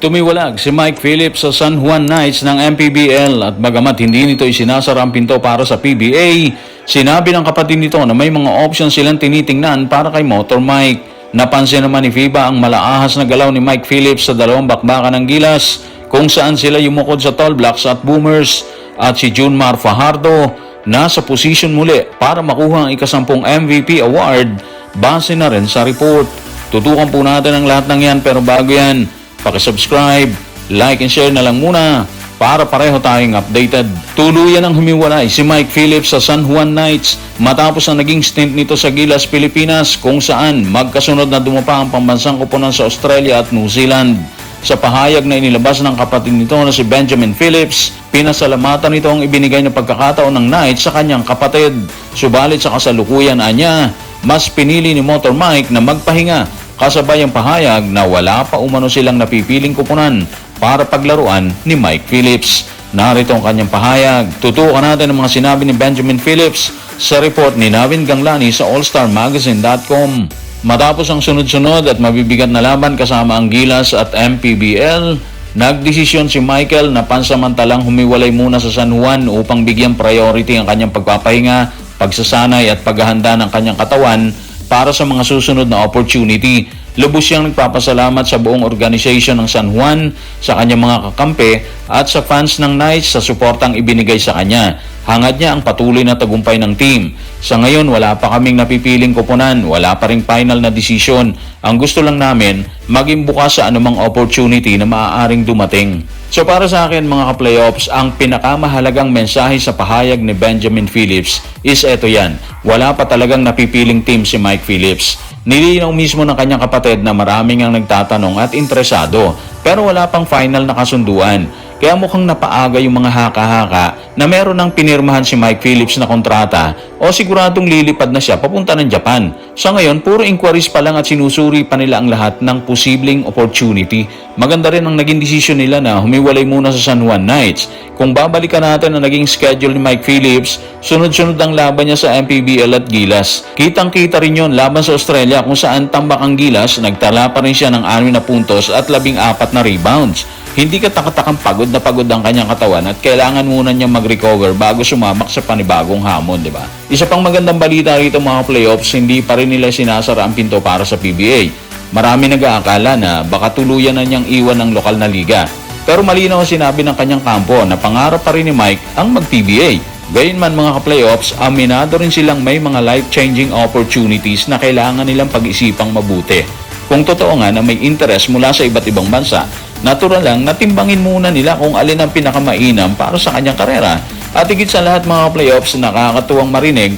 Tumiwalag si Mike Phillips sa San Juan Knights ng MPBL at bagamat hindi nito isinasara ang pinto para sa PBA, sinabi ng kapatid nito na may mga options silang tinitingnan para kay Motor Mike. Napansin naman ni FIBA ang malaahas na galaw ni Mike Phillips sa dalawang bakbakan ng Gilas kung saan sila yumukod sa Tall Blacks at Boomers at si Junmar Fajardo nasa position muli para makuha ang ika-10 MVP award base na rin sa report. Tutukan po natin ang lahat ng yan pero bago yan, paki-subscribe, like and share na lang muna para pareho tayong updated. Tuluyan ang humiwalay si Mike Phillips sa San Juan Knights matapos ang naging stint nito sa Gilas, Pilipinas kung saan magkasunod na dumapa ang pambansang koponan sa Australia at New Zealand. Sa pahayag na inilabas ng kapatid nito na si Benjamin Phillips, pinasalamatan nito ang ibinigay na pagkakataon ng Knights sa kanyang kapatid. Subalit sa kasalukuyan niya, mas pinili ni Motor Mike na magpahinga kasabay ang pahayag na wala pa umano silang napipiling kupunan para paglaruan ni Mike Phillips. Narito ang kanyang pahayag. Tutukan natin ang mga sinabi ni Benjamin Phillips sa report ni Navin Ganglani sa allstarmagazine.com. Matapos ang sunod-sunod at mabibigat na laban kasama ang Gilas at MPBL, nagdesisyon si Michael na pansamantalang humiwalay muna sa San Juan upang bigyan priority ang kanyang pagpapahinga, pagsasanay at paghahanda ng kanyang katawan para sa mga susunod na opportunity. Lubos siyang nagpapasalamat sa buong organisasyon ng San Juan, sa kanyang mga kakampi at sa fans ng Knights sa suportang ibinigay sa kanya. Hangad niya ang patuloy na tagumpay ng team. Sa ngayon, wala pa kaming napipiling koponan, wala pa ring final na desisyon. Ang gusto lang namin, maging bukas sa anumang opportunity na maaaring dumating. So para sa akin mga ka-playoffs, ang pinakamahalagang mensahe sa pahayag ni Benjamin Phillips is eto yan. Wala pa talagang napipiling team si Mike Phillips. Nilinaw mismo ng kanyang kapatid na maraming ang nagtatanong at interesado pero wala pang final na kasunduan. Kaya mukhang napaaga yung mga haka-haka na meron ng pinirmahan si Mike Phillips na kontrata o siguradong lilipad na siya papunta ng Japan. Sa ngayon, puro inquiries pa lang at sinusuri pa nila ang lahat ng posibleng opportunity. Maganda rin ang naging desisyon nila na humiwalay muna sa San Juan Knights. Kung babalikan natin ang naging schedule ni Mike Phillips, sunod-sunod ang laban niya sa MPBL at Gilas. Kitang-kita rin yon laban sa Australia kung saan tambak ang Gilas, nagtala pa rin siya ng 6 na puntos at 14 na rebounds. Hindi katakatakang pagod na pagod ang kanyang katawan at kailangan muna niyang mag-recover bago sumamak sa panibagong hamon, di ba? Isa pang magandang balita rito mga playoffs, hindi pa rin nila sinasara ang pinto para sa PBA. Marami nag-aakala na baka tuluyan na niyang iwan ng lokal na liga. Pero malinaw ang sinabi ng kanyang kampo na pangarap pa rin ni Mike ang mag-PBA. Gayunman mga ka-playoffs, aminado rin silang may mga life-changing opportunities na kailangan nilang pag-isipang mabuti. Kung totoo nga na may interest mula sa iba't ibang bansa, natural lang natimbangin muna nila kung alin ang pinakamainam para sa kanyang karera. At higit sa lahat mga playoffs, nakakatuwang marinig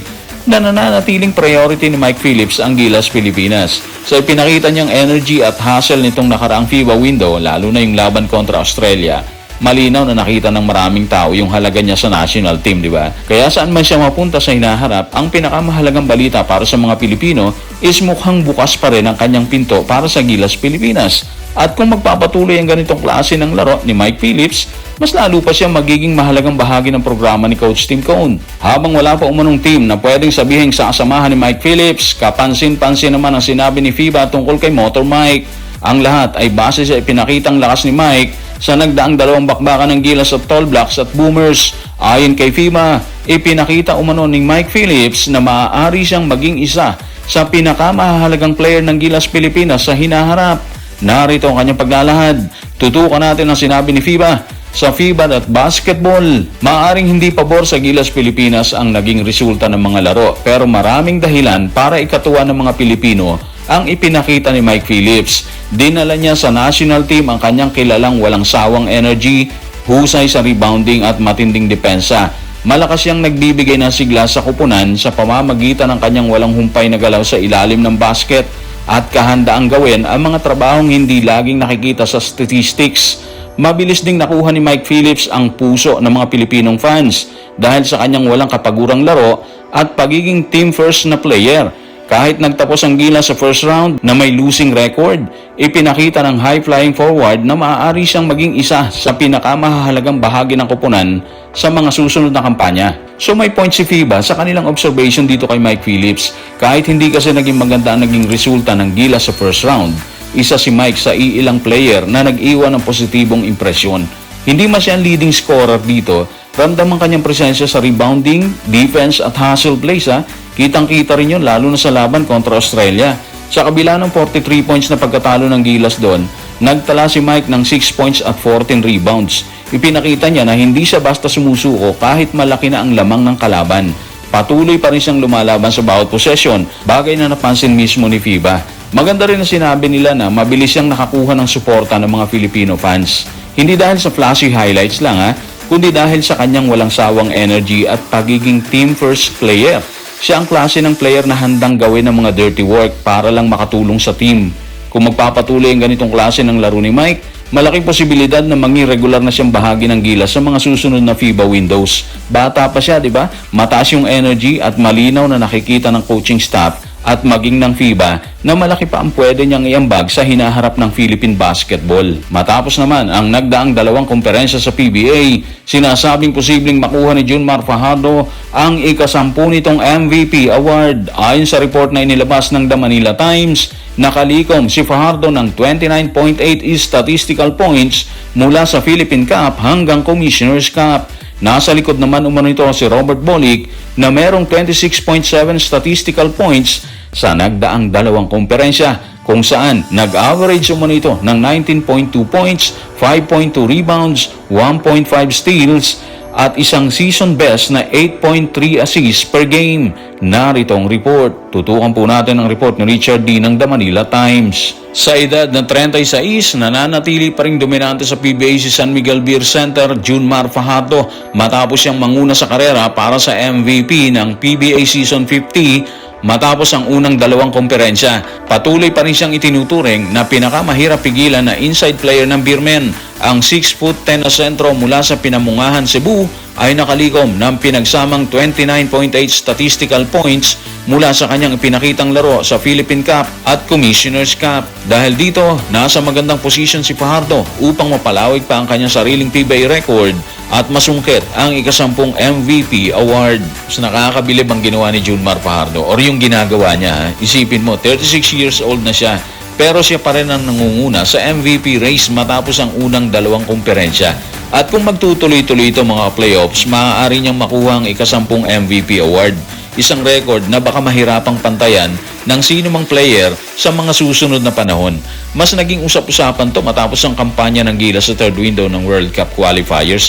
na nananatiling priority ni Mike Phillips ang Gilas, Pilipinas. Sa ipinakita niyang energy at hustle nitong nakaraang FIBA window, lalo na yung laban kontra Australia, malinaw na nakita ng maraming tao yung halaga niya sa national team, di ba? Kaya saan man siya mapunta sa hinaharap, ang pinakamahalagang balita para sa mga Pilipino is mukhang bukas pa rin ang kanyang pinto para sa Gilas, Pilipinas. At kung magpapatuloy ang ganitong klase ng laro ni Mike Phillips, mas lalo pa siyang magiging mahalagang bahagi ng programa ni Coach Tim Cone. Habang wala pa umanong team na pwedeng sabihing sasamahan ni Mike Phillips, kapansin-pansin naman ang sinabi ni FIBA tungkol kay Motor Mike. Ang lahat ay base sa ipinakitang lakas ni Mike sa nagdaang dalawang bakbakan ng Gilas at Tall Blacks at Boomers. Ayon kay FIBA, ipinakita umano ni Mike Phillips na maaari siyang maging isa sa pinakamahalagang player ng Gilas, Pilipinas sa hinaharap. Narito ang kanyang paglalahad. Tutukan natin ang sinabi ni FIBA. Sa FIBA at basketball, maaaring hindi pabor sa Gilas, Pilipinas ang naging resulta ng mga laro, pero maraming dahilan para ikatuwa ng mga Pilipino ang ipinakita ni Mike Phillips. Dinala niya sa national team ang kanyang kilalang walang sawang energy, husay sa rebounding at matinding depensa. Malakas siyang nagbibigay ng sigla sa kupunan sa pamamagitan ng kanyang walang humpay na galaw sa ilalim ng basket at kahandaang gawin ang mga trabahong hindi laging nakikita sa statistics. Mabilis ding nakuha ni Mike Phillips ang puso ng mga Pilipinong fans dahil sa kanyang walang kapagurang laro at pagiging team first na player. Kahit nagtapos ang Gilas sa first round na may losing record, ipinakita ng high-flying forward na maaari siyang maging isa sa pinakamahalagang bahagi ng koponan sa mga susunod na kampanya. So may point si FIBA sa kanilang observation dito kay Mike Phillips. Kahit hindi kasi naging maganda ang naging resulta ng Gilas sa first round, isa si Mike sa iilang player na nag-iwan ng positibong impresyon. Hindi man siya ang leading scorer dito, ramdam ang kanyang presensya sa rebounding, defense at hustle plays ha. Kitang-kita rin yun lalo na sa laban kontra Australia. Sa kabila ng 43 points na pagkatalo ng Gilas doon, nagtala si Mike ng 6 points at 14 rebounds. Ipinakita niya na hindi siya basta sumusuko kahit malaki na ang lamang ng kalaban. Patuloy pa rin siyang lumalaban sa bawat possession, bagay na napansin mismo ni FIBA. Maganda rin na sinabi nila na mabilis siyang nakakuha ng suporta ng mga Filipino fans. Hindi dahil sa flashy highlights lang kundi dahil sa kanyang walang sawang energy at pagiging team first player. Siya ang klase ng player na handang gawin ng mga dirty work para lang makatulong sa team. Kung magpapatuloy ang ganitong klase ng laro ni Mike, malaking posibilidad na maging regular na siyang bahagi ng Gilas sa mga susunod na FIBA windows. Bata pa siya, di ba? Mataas yung energy at malinaw na nakikita ng coaching staff at maging ng FIBA na malaki pa ang pwede niyang iambag sa hinaharap ng Philippine basketball. Matapos naman ang nagdaang dalawang komperensya sa PBA, sinasabing posibleng makuha ni Junmar Fajardo ang ika-10 nitong MVP award. Ayon sa report na inilabas ng The Manila Times, nakalikom si Fajardo ng 29.8 statistical points mula sa Philippine Cup hanggang Commissioner's Cup. Nasa likod naman umano ito si Robert Bolick na merong 26.7 statistical points sa nagdaang dalawang komperensya kung saan nag-average umano ito ng 19.2 points, 5.2 rebounds, 1.5 steals at isang season best na 8.3 assists per game. Narito ang report. Tutukan po natin ang report ni Richard D. ng The Manila Times. Sa edad na 36, nananatili pa ring dominante sa PBA si San Miguel Beer Center, Junmar Fajardo, matapos siyang manguna sa karera para sa MVP ng PBA Season 50 matapos ang unang dalawang komperensya. Patuloy pa rin siyang itinuturing na pinakamahirap pigilan na inside player ng Beermen. Ang 6'10" na sentro mula sa Pinamungahan, Cebu ay nakalikom ng pinagsamang 29.8 statistical points mula sa kanyang ipinakitang laro sa Philippine Cup at Commissioner's Cup. Dahil dito, nasa magandang posisyon si Fajardo upang mapalawig pa ang kanyang sariling PBA record at masungkit ang ika-10 MVP award. So, nakakabilib ang ginawa ni Junmar Fajardo or yung ginagawa niya. Isipin mo, 36 years old na siya. Pero siya pa rin ang nangunguna sa MVP race matapos ang unang dalawang komperensya. At kung magtutuloy-tuloy ito mga playoffs, maaari niyang makuha ang ika-10 MVP award. Isang record na baka mahirapang pantayan ng sino mang player sa mga susunod na panahon. Mas naging usap-usapan to matapos ang kampanya ng Gilas sa third window ng World Cup qualifiers.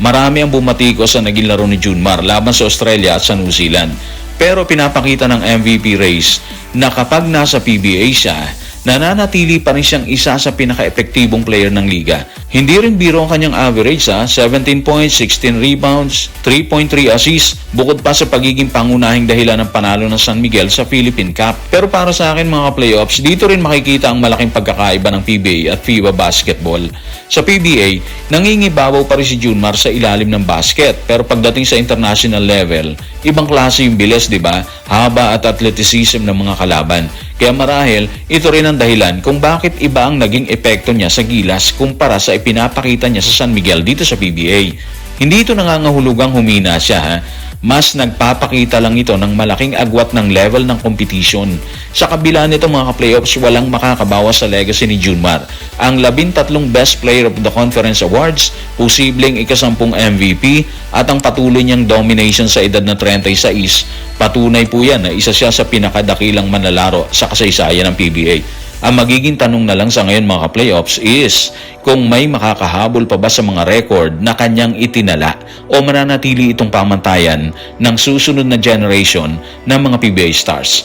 Marami ang bumatiko sa naging laro ni Junmar laban sa Australia at sa New Zealand. Pero pinapakita ng MVP race na kapag nasa PBA siya, nananatili pa rin siyang isa sa pinaka-epektibong player ng liga. Hindi rin biro ang kanyang average 17 points, 16 rebounds, 3.3 assists, bukod pa sa pagiging pangunahing dahilan ng panalo ng San Miguel sa Philippine Cup. Pero para sa akin mga playoffs, dito rin makikita ang malaking pagkakaiba ng PBA at FIBA basketball. Sa PBA, nangingibabaw pa rin si Junmar sa ilalim ng basket, pero pagdating sa international level, ibang klase yung bilis, di ba? Haba at athleticism ng mga kalaban. Kaya marahil, ito rin ang dahilan kung bakit iba ang naging epekto niya sa Gilas kumpara sa ipinapakita niya sa San Miguel dito sa PBA. Hindi ito nangangahulugang humina siya Mas nagpapakita lang ito ng malaking agwat ng level ng competition. Sa kabila nito mga ka-playoffs, walang makakabawas sa legacy ni Junmar. Ang 13 Best Player of the Conference Awards, posibleng ika-10 MVP, at ang patuloy niyang domination sa edad na 36, patunay po yan na isa siya sa pinakadakilang manlalaro sa kasaysayan ng PBA. Ang magiging tanong na lang sa ngayon mga ka-playoffs is kung may makakahabol pa ba sa mga record na kanyang itinala o mananatili itong pamantayan ng susunod na generation ng mga PBA stars.